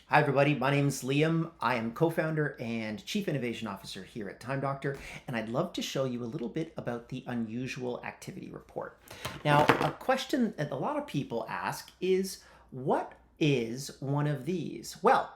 Hi, everybody. My name's Liam. I am co-founder and chief innovation officer here at Time Doctor, and I'd love to show you a little bit about the unusual activity report. Now, a question that a lot of people ask is, what is one of these? Well,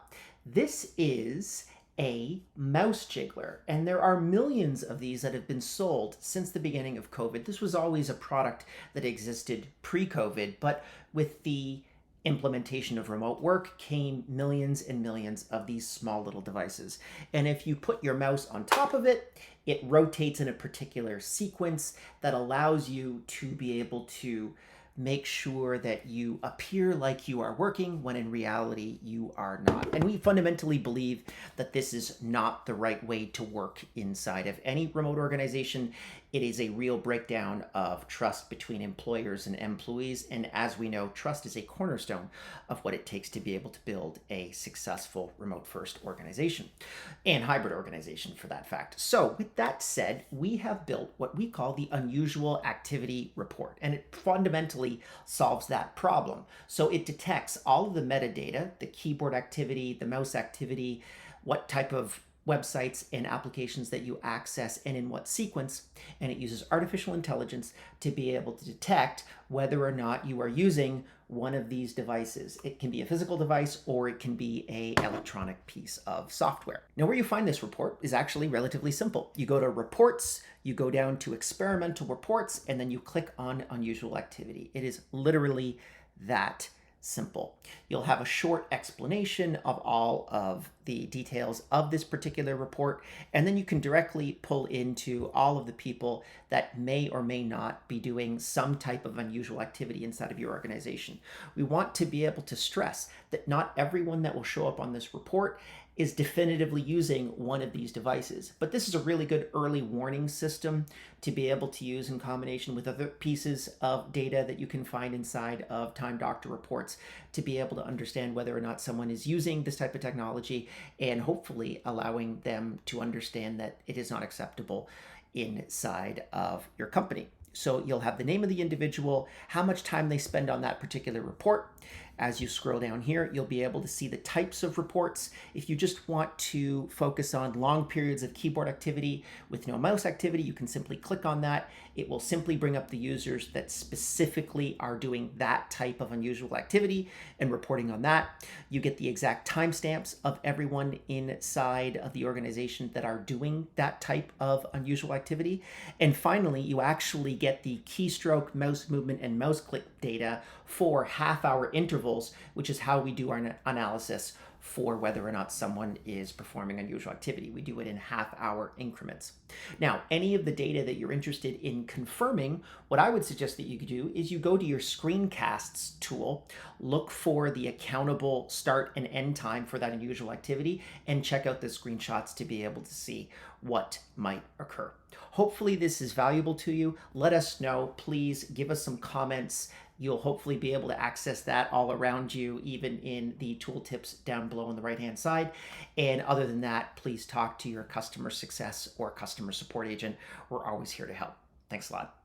this is a mouse jiggler, and there are millions of these that have been sold since the beginning of COVID. This was always a product that existed pre-COVID, but with the implementation of remote work came millions and millions of these small little devices. And if you put your mouse on top of it, it rotates in a particular sequence that allows you to be able to make sure that you appear like you are working when in reality you are not. And we fundamentally believe that this is not the right way to work inside of any remote organization. It is a real breakdown of trust between employers and employees. And as we know, trust is a cornerstone of what it takes to be able to build a successful remote first organization and hybrid organization for that fact. So with that said, we have built what we call the unusual activity report, and it fundamentally solves that problem. So it detects all of the metadata, the keyboard activity, the mouse activity, what type of websites and applications that you access and in what sequence, and it uses artificial intelligence to be able to detect whether or not you are using one of these devices. It can be a physical device or it can be an electronic piece of software. Now, where you find this report is actually relatively simple. You go to reports, you go down to experimental reports, and then you click on unusual activity. It is literally that simple. You'll have a short explanation of all of the details of this particular report, and then you can directly pull into all of the people that may or may not be doing some type of unusual activity inside of your organization. We want to be able to stress that not everyone that will show up on this report is definitively using one of these devices. But this is a really good early warning system to be able to use in combination with other pieces of data that you can find inside of Time Doctor reports to be able to understand whether or not someone is using this type of technology, and hopefully allowing them to understand that it is not acceptable inside of your company. So you'll have the name of the individual, how much time they spend on that particular report. As you scroll down here, you'll be able to see the types of reports. If you just want to focus on long periods of keyboard activity with no mouse activity, you can simply click on that. It will simply bring up the users that specifically are doing that type of unusual activity and reporting on that. You get the exact timestamps of everyone inside of the organization that are doing that type of unusual activity. And finally, you actually get the keystroke, mouse movement, and mouse click data for half-hour intervals, which is how we do our analysis for whether or not someone is performing unusual activity. We do it in half-hour increments. Now, any of the data that you're interested in confirming, what I would suggest that you could do is you go to your screencasts tool, look for the accountable start and end time for that unusual activity, and check out the screenshots to be able to see what might occur. Hopefully this is valuable to you. Let us know. Please give us some comments. You'll hopefully be able to access that all around you, even in the tooltips down below on the right-hand side. And other than that, please talk to your customer success or customer support agent. We're always here to help. Thanks a lot.